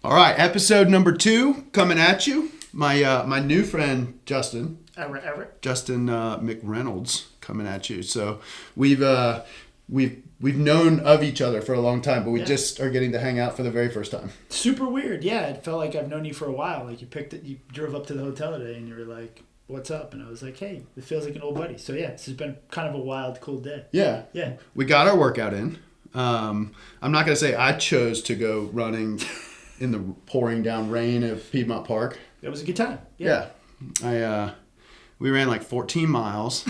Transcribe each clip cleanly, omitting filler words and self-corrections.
All right, episode number 2 coming at you. My new friend Justin, Justin McReynolds coming at you. So we've known of each other for a long time, but we just are getting to hang out for the very first time. Super weird. Yeah, it felt like I've known you for a while. Like you drove up to the hotel today and you were like, "What's up?" And I was like, "Hey, it feels like an old buddy." So yeah, this has been kind of a wild, cool day. Yeah. We got our workout in. I'm not gonna say I chose to go running in the pouring down rain of Piedmont Park. It was a good time. Yeah. We ran like 14 miles.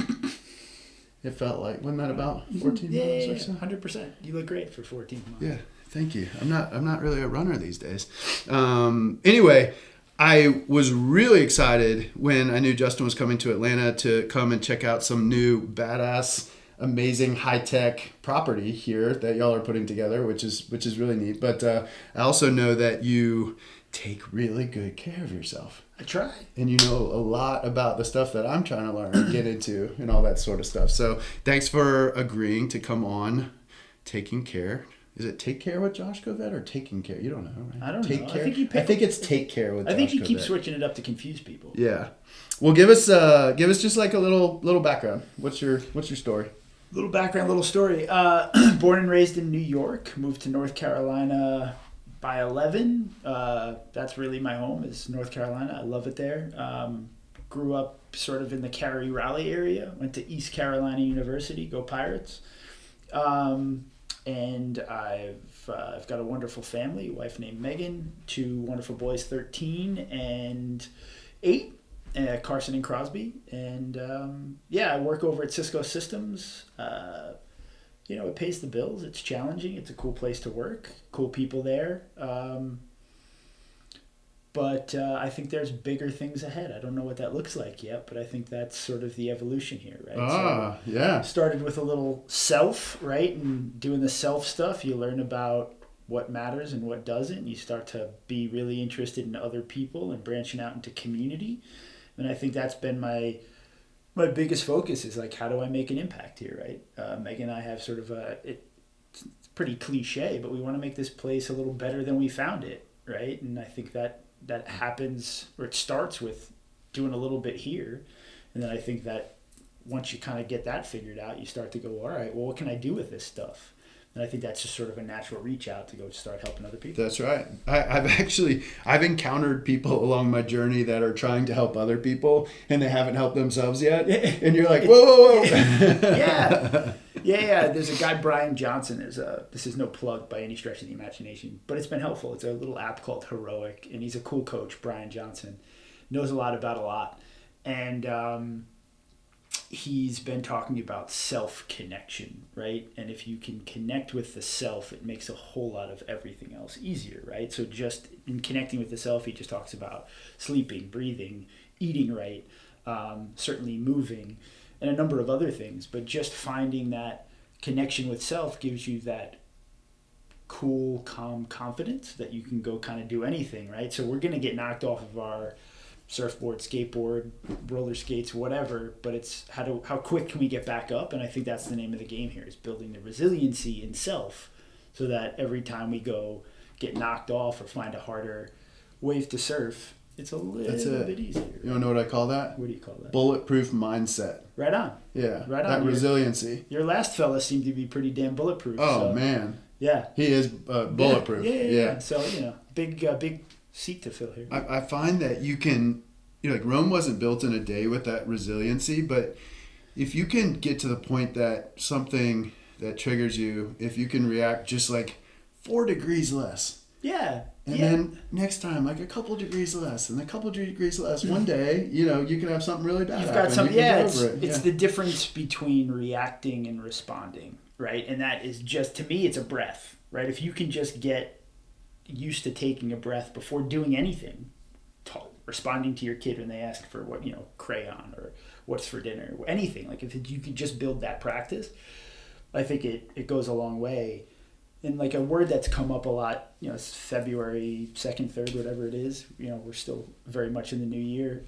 It felt like, wasn't that about 14 miles or so? 100%. You look great for 14 miles. Yeah, thank you. I'm not really a runner these days. Anyway, I was really excited when I knew Justin was coming to Atlanta to come and check out some new badass, amazing high-tech property here that y'all are putting together, which is really neat. But I also know that you take really good care of yourself. I try. And you know a lot about the stuff that I'm trying to learn and get into and all that sort of stuff. So thanks for agreeing to come on Taking Care. Is it Take Care with Josh Covett or Taking Care? You don't know, right? I don't take know. Care? I think it's Take Care with Josh Covett. I think you keep switching it up to confuse people. Yeah. Well, give us just like a little background. What's your story? Little background, little story. Born and raised in New York, moved to North Carolina by 11. That's really my home is North Carolina. I love it there. Grew up sort of in the Cary, Raleigh area. Went to East Carolina University. Go Pirates. And I've got a wonderful family, a wife named Megan, 2 wonderful boys, 13 and 8. Carson and Crosby, and I work over at Cisco Systems. It pays the bills. It's challenging. It's a cool place to work. Cool people there. But I think there's bigger things ahead. I don't know what that looks like yet, but I think that's sort of the evolution here, right? Started with a little self, right? And doing the self stuff, you learn about what matters and what doesn't. You start to be really interested in other people and branching out into community. And I think that's been my biggest focus is like, how do I make an impact here, right? Megan and I have sort of it's pretty cliche, but we want to make this place a little better than we found it, right? And I think that happens, or it starts with doing a little bit here. And then I think that once you kind of get that figured out, you start to go, all right, well, what can I do with this stuff? And I think that's just sort of a natural reach out to go start helping other people. That's right. I've encountered people along my journey that are trying to help other people and they haven't helped themselves yet. And you're like, whoa. Yeah. There's a guy, Brian Johnson. This is no plug by any stretch of the imagination, but it's been helpful. It's a little app called Heroic, and he's a cool coach, Brian Johnson. Knows a lot about a lot. And he's been talking about self-connection, right? And if you can connect with the self, it makes a whole lot of everything else easier, right? So just in connecting with the self, he just talks about sleeping, breathing, eating right, certainly moving, and a number of other things. But just finding that connection with self gives you that cool, calm confidence that you can go kind of do anything, right? So we're going to get knocked off of our surfboard, skateboard, roller skates, whatever, but it's how quick can we get back up? And I think that's the name of the game here, is building the resiliency in self so that every time we go get knocked off or find a harder wave to surf, it's a little bit easier. You want to know what I call that? What do you call that? Bulletproof mindset. Right on. Yeah. Right on. That resiliency. Your last fella seemed to be pretty damn bulletproof. Oh, man. Yeah. He is bulletproof. Yeah. So, big seat to fill here. I find that you can, like Rome wasn't built in a day with that resiliency, but if you can get to the point that something that triggers you, if you can react just like 4 degrees less. Yeah. And then next time, like a couple degrees less and a couple degrees less. One day, you can have something really bad happen. It's the difference between reacting and responding, right? And that is just, to me, it's a breath, right? If you can just get used to taking a breath before doing anything, responding to your kid when they ask for what, crayon or what's for dinner, anything, like if you could just build that practice, I think it goes a long way. And like a word that's come up a lot, it's February 2nd, 3rd, whatever it is, we're still very much in the new year.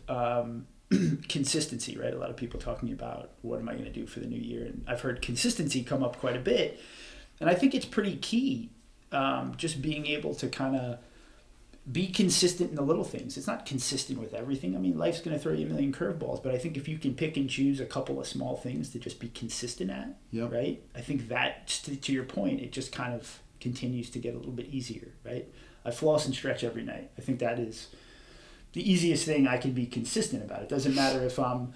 Consistency, right? A lot of people talking about what am I going to do for the new year? And I've heard consistency come up quite a bit. And I think it's pretty key. Just being able to kind of be consistent in the little things. It's not consistent with everything. I mean, life's going to throw you a million curveballs, but I think if you can pick and choose a couple of small things to just be consistent at, right? I think that, to your point, it just kind of continues to get a little bit easier, right? I floss and stretch every night. I think that is the easiest thing I can be consistent about. It doesn't matter if I'm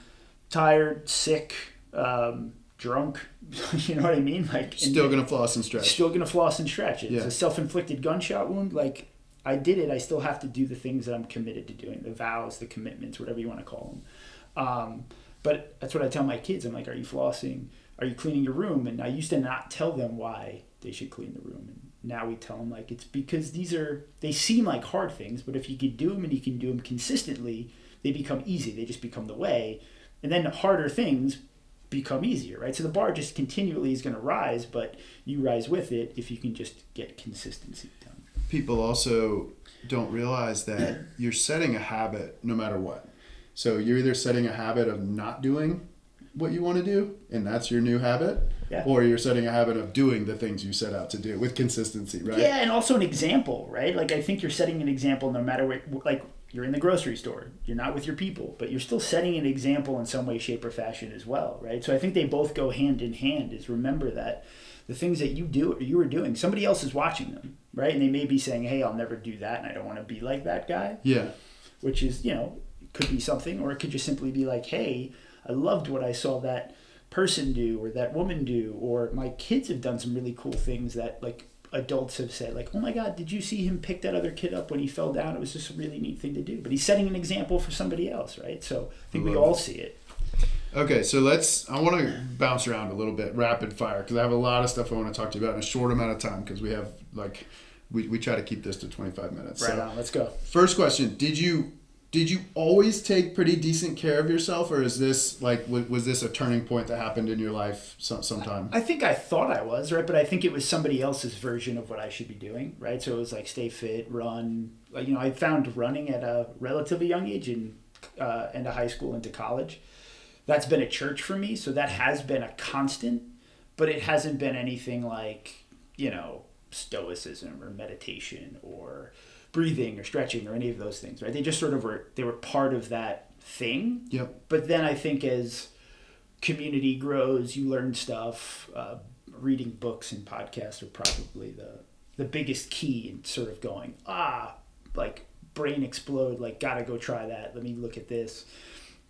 tired, sick, drunk, you know what I mean? Like, still going to floss and stretch. Still going to floss and stretch. It's a self-inflicted gunshot wound. Like, I did it. I still have to do the things that I'm committed to doing, the vows, the commitments, whatever you want to call them. But that's what I tell my kids. I'm like, are you flossing? Are you cleaning your room? And I used to not tell them why they should clean the room. And now we tell them, like, it's because they seem like hard things, but if you can do them and you can do them consistently, they become easy. They just become the way. And then the harder things become easier, right? So the bar just continually is going to rise, but you rise with it if you can just get consistency done. People also don't realize that you're setting a habit no matter what. So you're either setting a habit of not doing what you want to do, and that's your new habit, or you're setting a habit of doing the things you set out to do with consistency, right? Yeah, and also an example, right? Like, I think you're setting an example no matter what, like, you're in the grocery store, you're not with your people, but you're still setting an example in some way, shape, or fashion as well, right? So I think they both go hand in hand. Is remember that the things that you do or you are doing, somebody else is watching them, right? And they may be saying, hey, I'll never do that, and I don't want to be like that guy. Yeah. Which is, could be something, or it could just simply be like, hey, I loved what I saw that person do or that woman do, or my kids have done some really cool things that, like, adults have said, like, oh my God, did you see him pick that other kid up when he fell down? It was just a really neat thing to do. But he's setting an example for somebody else, right? So I think we all see it. Okay, so I want to bounce around a little bit, rapid fire, because I have a lot of stuff I want to talk to you about in a short amount of time, because we have, like, we try to keep this to 25 minutes. Right on, let's go. First question, did you always take pretty decent care of yourself, or is this, like, was this a turning point that happened in your life sometime? I think I thought I was, right? But I think it was somebody else's version of what I should be doing, right? So it was like stay fit, run. Like, I found running at a relatively young age in end of high school into college. That's been a church for me, so that has been a constant, but it hasn't been anything like, stoicism or meditation or breathing or stretching or any of those things, right? They just sort of were part of that thing. Yep. But then I think as community grows, you learn stuff. Reading books and podcasts are probably the biggest key in sort of going, like, brain explode, like, gotta go try that. Let me look at this.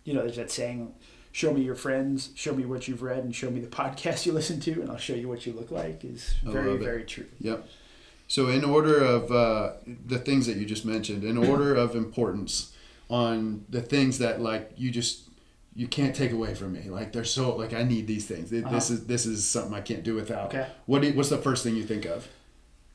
There's that saying, show me your friends, show me what you've read, and show me the podcast you listen to, and I'll show you what you look like, is very, very true. Yep. So in order of the things that you just mentioned, in order of importance on the things that, like, you can't take away from me. Like, they're so, like, I need these things. This is something I can't do without. Okay. What's the first thing you think of?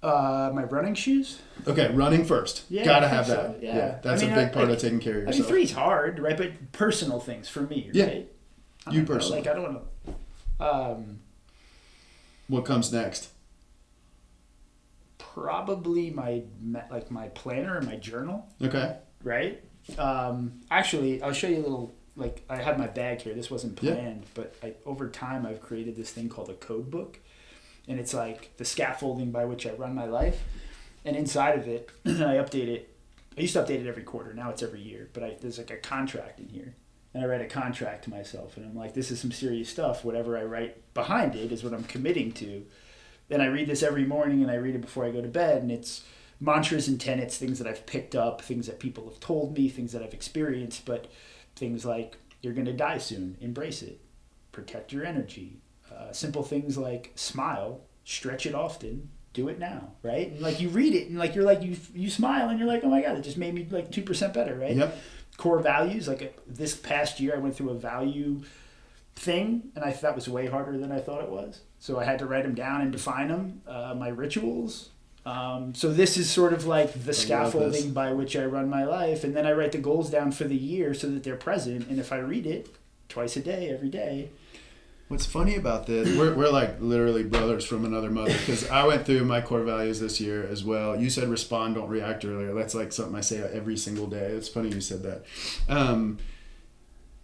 My running shoes. Okay, running first. Yeah, Gotta have so. that. Yeah. That's a big part of taking care of yourself. 3's hard, right? But personal things for me, right? You personally. Like, I don't want to. What comes next? Probably my planner and my journal. Okay. Right. Actually, I'll show you a little. Like, I have my bag here. This wasn't planned, but over time I've created this thing called a Codebook. And it's like the scaffolding by which I run my life. And inside of it, I update it. I used to update it every quarter. Now it's every year. But there's like a contract in here. And I write a contract to myself. And I'm like, this is some serious stuff. Whatever I write behind it is what I'm committing to. Then I read this every morning, and I read it before I go to bed. And it's mantras and tenets, things that I've picked up, things that people have told me, things that I've experienced. But things like, you're going to die soon. Embrace it. Protect your energy. Simple things like smile, stretch it often, do it now, right? And, like, you read it, and, like, you're like, you smile, and you're like, oh my God, it just made me like 2% better, right? Yep. Core values, like, this past year I went through a value thing, and that was way harder than I thought it was. So I had to write them down and define them. My rituals. So this is sort of like the scaffolding by which I run my life, and then I write the goals down for the year so that they're present. And if I read it twice a day, every day. What's funny about this, we're like literally brothers from another mother, because I went through my core values this year as well. You said respond, don't react earlier. That's like something I say every single day. It's funny you said that.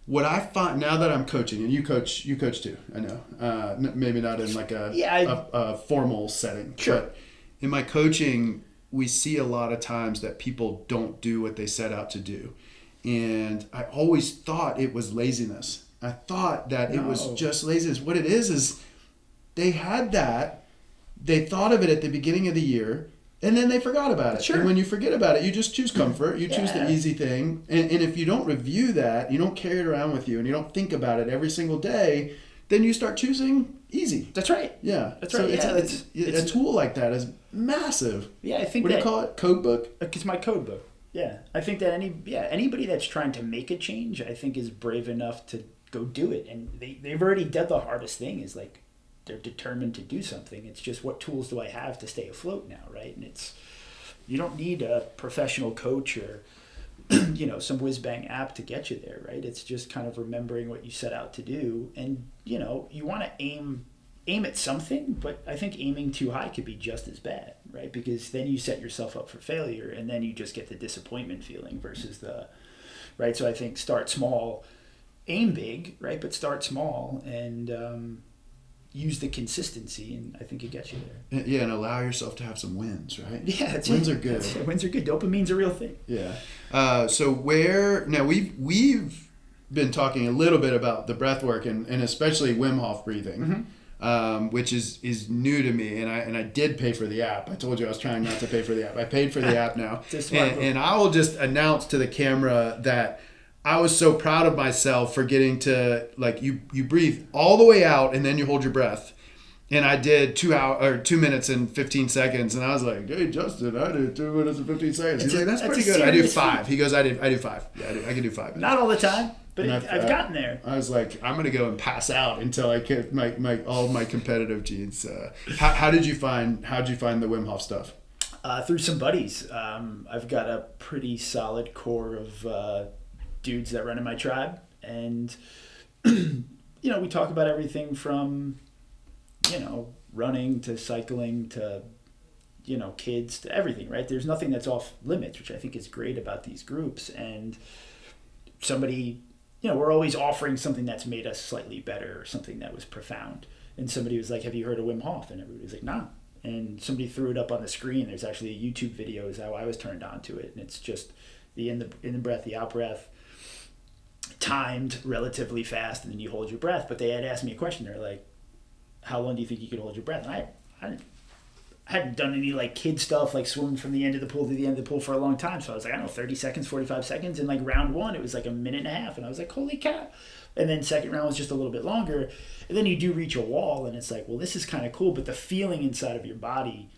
What I find now that I'm coaching, and you coach too, I know, maybe not in like a formal setting, sure. But in my coaching, we see a lot of times that people don't do what they set out to do. And I always thought it was laziness. I thought that it was just laziness. What it is they had that, they thought of it at the beginning of the year, and then they forgot about it. Sure. And when you forget about it, you just choose comfort. You choose the easy thing. And if you don't review that, you don't carry it around with you, and you don't think about it every single day, then you start choosing easy. That's right. Yeah. That's right. It's a tool like that is massive. Yeah, I think what do you call it? Codebook? It's my codebook. Yeah. I think that anybody that's trying to make a change, I think, is brave enough to go do it. And they've already done the hardest thing, is like, they're determined to do something. It's just, what tools do I have to stay afloat now, right? And you don't need a professional coach or some whiz bang app to get you there, right? It's just kind of remembering what you set out to do, and you want to aim at something, but I think aiming too high could be just as bad, right? Because then you set yourself up for failure, and then you just get the disappointment feeling versus right? So I think start small, aim big, right? But start small, and use the consistency, and I think it gets you there. Yeah, and allow yourself to have some wins, right? Yeah, wins are good. Wins are good. Dopamine's a real thing. Yeah. So now we've been talking a little bit about the breath work and especially Wim Hof breathing, which is new to me, and I did pay for the app. I told you I was trying not to pay for the app. I paid for the app now, and I will just announce to the camera that I was so proud of myself for getting to, like, you breathe all the way out and then you hold your breath. And I did 2 minutes and 15 seconds. And I was like, hey, Justin, I did 2 minutes and 15 seconds. He's like, that's pretty good. I do 5. He goes, I do 5. Yeah, I can do 5 minutes. Not all the time, but I've gotten there. I was like, I'm going to go and pass out until I get all my competitive genes. How did you find the Wim Hof stuff? Through some buddies. I've got a pretty solid core of dudes that run in my tribe, and we talk about everything from running to cycling to kids to everything, right? There's nothing that's off limits, which I think is great about these groups. And somebody, we're always offering something that's made us slightly better, or something that was profound. And somebody was like, have you heard of Wim Hof? And everybody was like, nah. And somebody threw it up on the screen. There's actually a YouTube video is how I was turned on to it, and it's just the in the breath, the out breath, timed relatively fast, and then you hold your breath. But they had asked me a question. They're like, how long do you think you could hold your breath? And I hadn't done any like kid stuff, like swimming from the end of the pool to the end of the pool for a long time. So I was like, I don't know, 30 seconds, 45 seconds. And like round 1, it was like a minute and a half. And I was like, holy cow. And then second round was just a little bit longer. And then you do reach a wall, and it's like, well, this is kind of cool. But the feeling inside of your body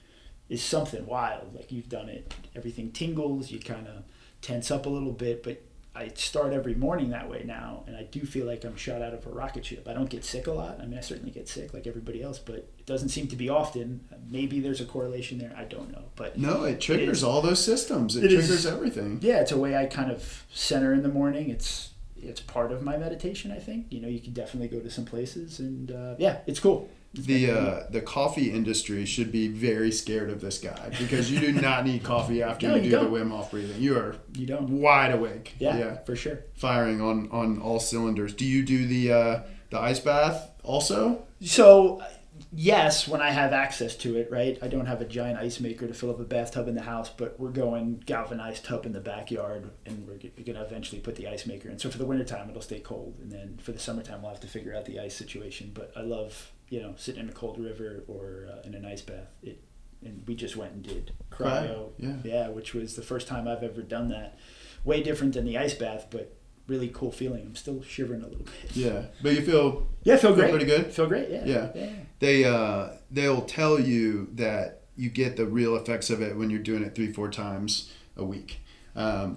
is something wild. Like, you've done it. Everything tingles. You kind of tense up a little bit. But I start every morning that way now, and I do feel like I'm shot out of a rocket ship. I don't get sick a lot. I mean, I certainly get sick like everybody else, but it doesn't seem to be often. Maybe there's a correlation there. I don't know. But no, it triggers all those systems. It triggers everything. Yeah, it's a way I kind of center in the morning. It's part of my meditation, I think. You can definitely go to some places, and it's cool. The coffee industry should be very scared of this guy, because you do not need coffee after you do the Wim Hof breathing. You don't wide awake. Yeah, for sure. Firing on all cylinders. Do you do the ice bath also? So yes, when I have access to it, right? I don't have a giant ice maker to fill up a bathtub in the house, but we're going galvanized tub in the backyard, and we're going to eventually put the ice maker in. So for the wintertime, it'll stay cold, and then for the summertime, we'll have to figure out the ice situation. But I love sitting in a cold river or in an ice bath. And we just went and did cryo, which was the first time I've ever done that. Way different than the ice bath, but really cool feeling. I'm still shivering a little bit. Yeah, but you feel great. Pretty good. Feel great. Yeah. They'll tell you that you get the real effects of it when you're doing it 3-4 times a week.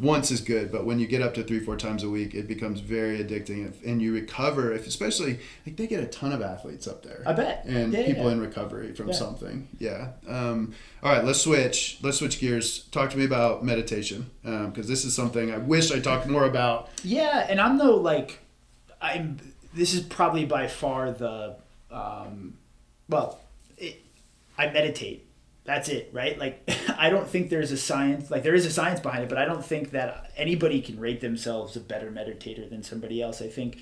Once is good, but when you get up to 3-4 times a week, it becomes very addicting, and you recover. Especially like they get a ton of athletes up there, I bet, and people in recovery from something. Yeah. All right, let's switch gears. Talk to me about meditation, because this is something I wish I talked more about. Yeah, and this is probably by far the I meditate. That's it, right? Like, I don't think there's a science, like there is a science behind it, but I don't think that anybody can rate themselves a better meditator than somebody else. I think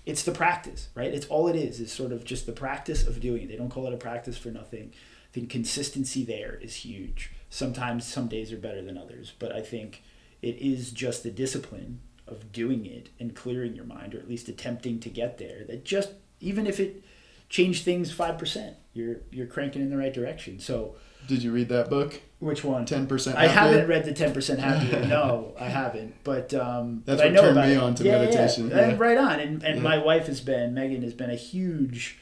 it's the practice, right? It's all it is sort of just the practice of doing it. They don't call it a practice for nothing. I think consistency there is huge. Sometimes some days are better than others, but I think it is just the discipline of doing it and clearing your mind, or at least attempting to get there, that just, even if it changed things 5%, you're cranking in the right direction. So did you read that book? which one? 10% Happier? I haven't read the 10% Happier. No, I haven't. But that's but what I know turned about me it. on to meditation. Yeah. And right on. And my wife Megan has been a huge,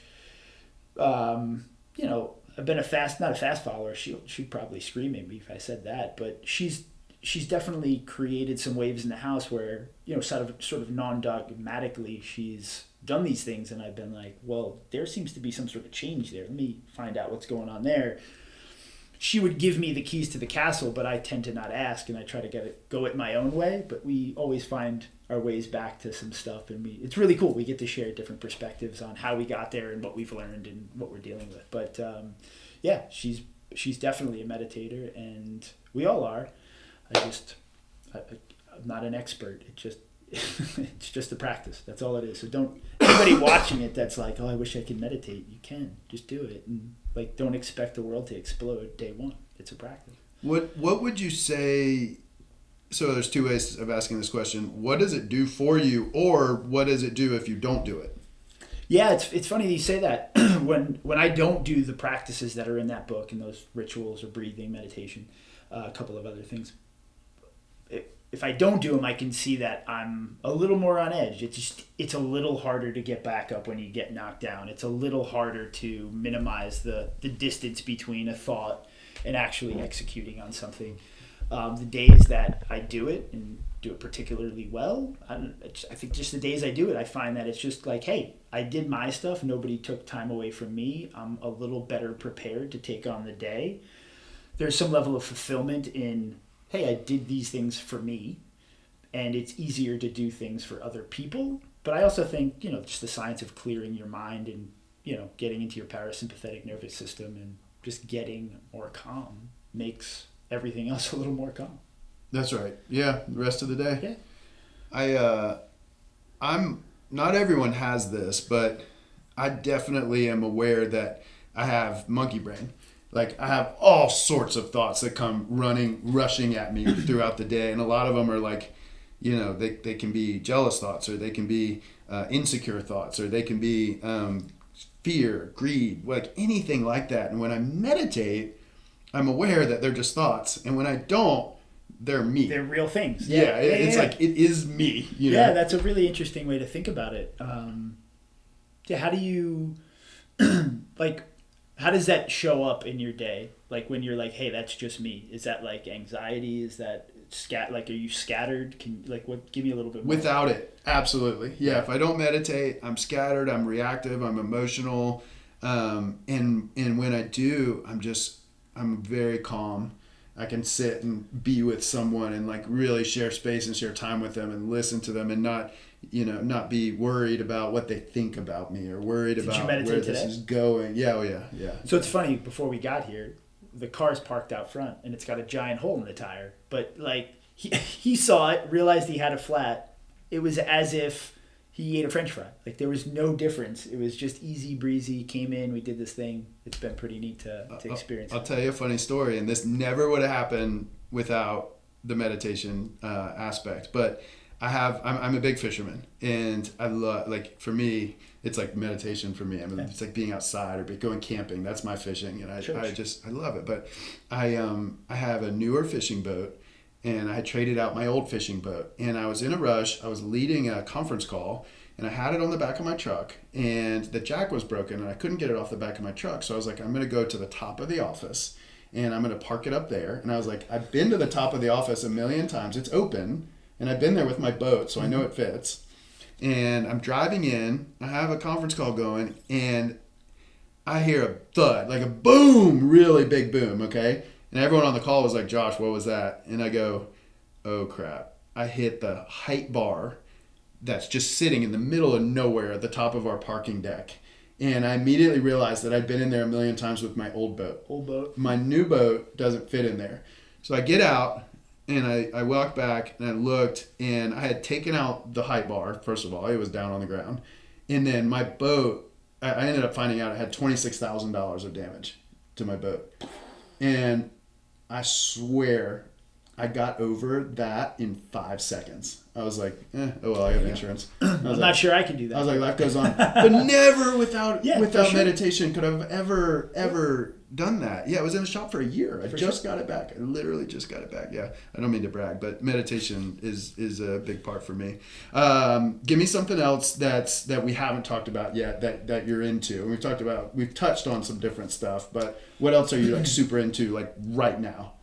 I've been not a fast follower. She'd probably scream at me if I said that, but she's definitely created some waves in the house where, sort of non-dogmatically she's done these things, and I've been like, well, there seems to be some sort of change there. Let me find out what's going on there. She would give me the keys to the castle, but I tend to not ask, and I try to go it my own way, but we always find our ways back to some stuff, and it's really cool. We get to share different perspectives on how we got there and what we've learned and what we're dealing with. But she's definitely a meditator, and we all are. I'm not an expert. It's just a practice. That's all it is. So don't, anybody watching it that's like, oh, I wish I could meditate. You can just do it, and don't expect the world to explode day one. It's a practice. What would you say? So there's two ways of asking this question. What does it do for you, or what does it do if you don't do it? Yeah, it's funny that you say that. when I don't do the practices that are in that book and those rituals or breathing, meditation, a couple of other things, if I don't do them, I can see that I'm a little more on edge. It's a little harder to get back up when you get knocked down. It's a little harder to minimize the distance between a thought and actually executing on something. The days that I do it and do it particularly well, I think just the days I do it, I find that it's just like, hey, I did my stuff. Nobody took time away from me. I'm a little better prepared to take on the day. There's some level of fulfillment in, hey, I did these things for me, and it's easier to do things for other people. But I also think, just the science of clearing your mind and, getting into your parasympathetic nervous system and just getting more calm makes everything else a little more calm. That's right. Yeah, the rest of the day. Yeah. I'm not everyone has this, but I definitely am aware that I have monkey brain. Like, I have all sorts of thoughts that come rushing at me throughout the day. And a lot of them are like, they can be jealous thoughts, or they can be insecure thoughts, or they can be fear, greed, like anything like that. And when I meditate, I'm aware that they're just thoughts. And when I don't, they're me. They're real things. Yeah, it's like, it is me. Yeah, that's a really interesting way to think about it. How do you, how does that show up in your day? Like, when you're like, hey, that's just me. Is that like anxiety? Is that are you scattered? Give me a little bit more. Without it, absolutely. Yeah, if I don't meditate, I'm scattered, I'm reactive, I'm emotional. And when I do, I'm very calm. I can sit and be with someone and really share space and share time with them and listen to them and not be worried about what they think about me or worried about where this is going. Yeah. So it's funny, before we got here, the car's parked out front and it's got a giant hole in the tire. But he saw it, realized he had a flat. It was as if he ate a French fry. There was no difference. It was just easy breezy. Came in, we did this thing. It's been pretty neat to experience. I'll tell you a funny story, and this never would have happened without the meditation aspect. But I'm a big fisherman, and I love, for me, it's like meditation for me. It's like being outside or going camping. That's my fishing, and I love it. But I have a newer fishing boat, and I had traded out my old fishing boat, and I was in a rush. I was leading a conference call, and I had it on the back of my truck, and the jack was broken, and I couldn't get it off the back of my truck. So I was like, I'm going to go to the top of the office, and I'm going to park it up there. And I was like, I've been to the top of the office a million times. It's open, and I've been there with my boat, so I know it fits. And I'm driving in. I have a conference call going, and I hear a thud, like a boom, really big boom, okay? And everyone on the call was like, Josh, what was that? And I go, oh, crap. I hit the height bar that's just sitting in the middle of nowhere at the top of our parking deck. And I immediately realized that I'd been in there a million times with my old boat. My new boat doesn't fit in there. So I get out, and I walked back, and I looked, and I had taken out the height bar. First of all, it was down on the ground. And then my boat, I ended up finding out it had $26,000 of damage to my boat. And I swear I got over that in 5 seconds. I was like, oh well, I have insurance. I'm not sure I can do that. I was like, life goes on. But never without sure. meditation could I've ever done that. Yeah, I was in the shop for a year. I just got it back. I literally just got it back. Yeah, I don't mean to brag, but meditation is a big part for me. Give me something else that we haven't talked about yet that you're into. We've touched on some different stuff, but what else are you like super into like right now?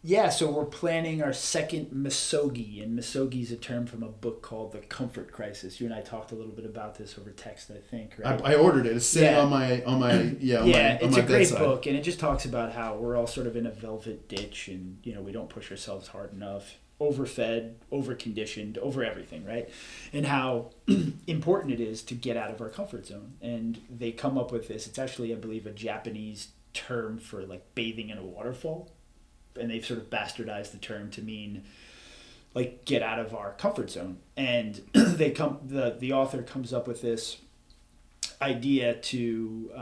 Yeah, so we're planning our second Misogi, and Misogi is a term from a book called The Comfort Crisis. You and I talked a little bit about this over text, I think, right? I ordered it. It's sitting on my it's a great bedside. book, and it just talks about how we're all sort of in a velvet ditch, and we don't push ourselves hard enough, overfed, overconditioned, over everything, right? And how important it is to get out of our comfort zone. And they come up with this. It's actually, I believe, a Japanese term for like bathing in a waterfall. And they've sort of bastardized the term to mean like get out of our comfort zone. And the author comes up with this idea to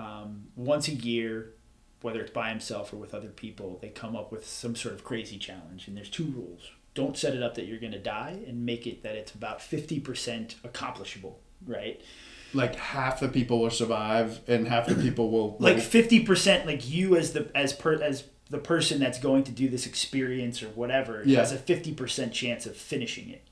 once a year, whether it's by himself or with other people, they come up with some sort of crazy challenge. And there's 2 rules. Don't set it up that you're going to die, and make it that it's about 50% accomplishable, right? Like half the people will survive and half the people will like 50%, like you as the person that's going to do this experience or whatever has a 50% chance of finishing it.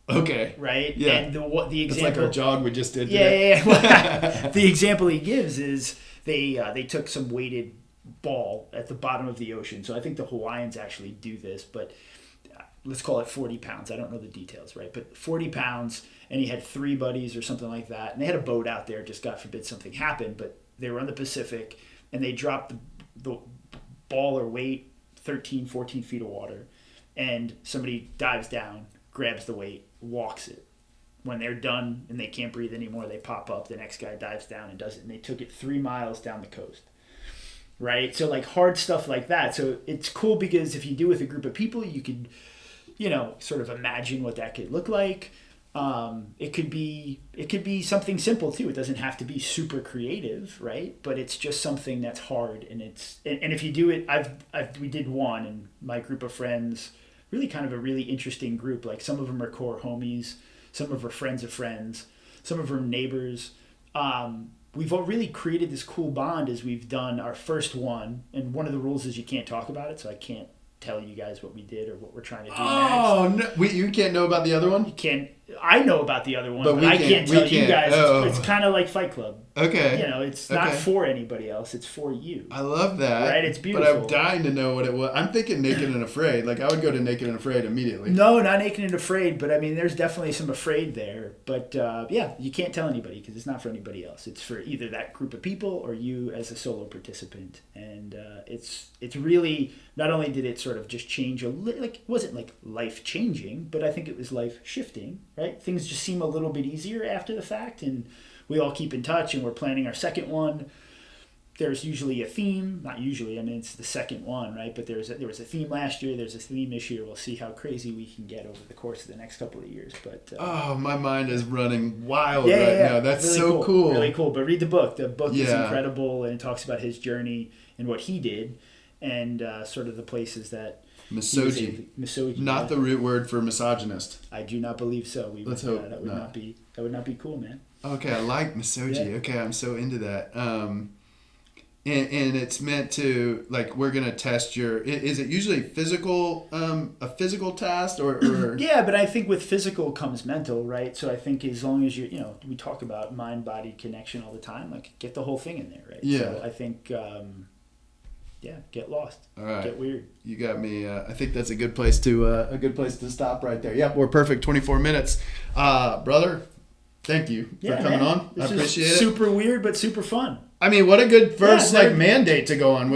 Okay. Right? Yeah. And the example... It's like our jog we just did today. Yeah. The example he gives is they took some weighted ball at the bottom of the ocean. So I think the Hawaiians actually do this, but let's call it 40 pounds. I don't know the details, right? But 40 pounds, and he had 3 buddies or something like that. And they had a boat out there, just God forbid something happened, but they were on the Pacific, and they dropped the ball or weight 13, 14 feet of water, and somebody dives down, grabs the weight, walks it. When they're done and they can't breathe anymore, they pop up, the next guy dives down and does it, and they took it 3 miles down the coast. Right? So like hard stuff like that. So it's cool because if you do it with a group of people, you could, sort of imagine what that could look like. It could be something simple too. It doesn't have to be super creative, right? But it's just something that's hard, and if you do it, we did one, and my group of friends, really kind of a really interesting group. Like some of them are core homies, some of them are friends of friends, some of them are neighbors. We've all really created this cool bond as we've done our first one, and one of the rules is you can't talk about it, so I can't tell you guys what we did or what we're trying to do next. Oh, no. You can't know about the other one? You can't. I know about the other one, but I can't tell you guys. It's kind of like Fight Club. Okay. It's not for anybody else. It's for you. I love that. Right? It's beautiful. But I'm dying to know what it was. I'm thinking Naked and Afraid. Like, I would go to Naked and Afraid immediately. No, not Naked and Afraid, but I mean, there's definitely some afraid there. But you can't tell anybody because it's not for anybody else. It's for either that group of people or you as a solo participant. And it's really, not only did it sort of just change it wasn't like life changing, but I think it was life shifting, right? Things just seem a little bit easier after the fact, and we all keep in touch, and we're planning our second one. There's usually a theme, not usually, I mean, it's the second one, right? But there was a theme last year, there's a theme this year. We'll see how crazy we can get over the course of the next couple of years. But my mind is running wild now. That's really so cool. Really cool. But read the book. The book is incredible, and it talks about his journey and what he did, and sort of the places that Misogi. Not the root word for misogynist. I do not believe so. Let's hope that would not be cool, man. Okay, I like Misogi. Yeah. Okay, I'm so into that. And it's meant to, like, we're gonna test your. Is it usually physical? A physical test or? Yeah, but I think with physical comes mental, right? So I think as long as we talk about mind-body connection all the time. Like, get the whole thing in there, right? Yeah. So I think. Get lost. All right. Get weird. You got me. I think that's a good place to stop right there. Yep, we're perfect. 24 minutes, brother. Thank you for coming on. I appreciate it. Super weird, but super fun. I mean, what a good first mandate to go on.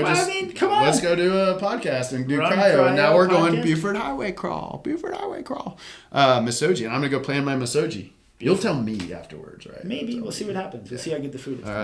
Come on. Let's go do a podcast and do cryo. And now we're going Buford Highway Crawl. Misogi, and I'm gonna go plan my Misogi. You'll tell me afterwards, right? Maybe we'll see what happens. We'll see how good the food is. All right.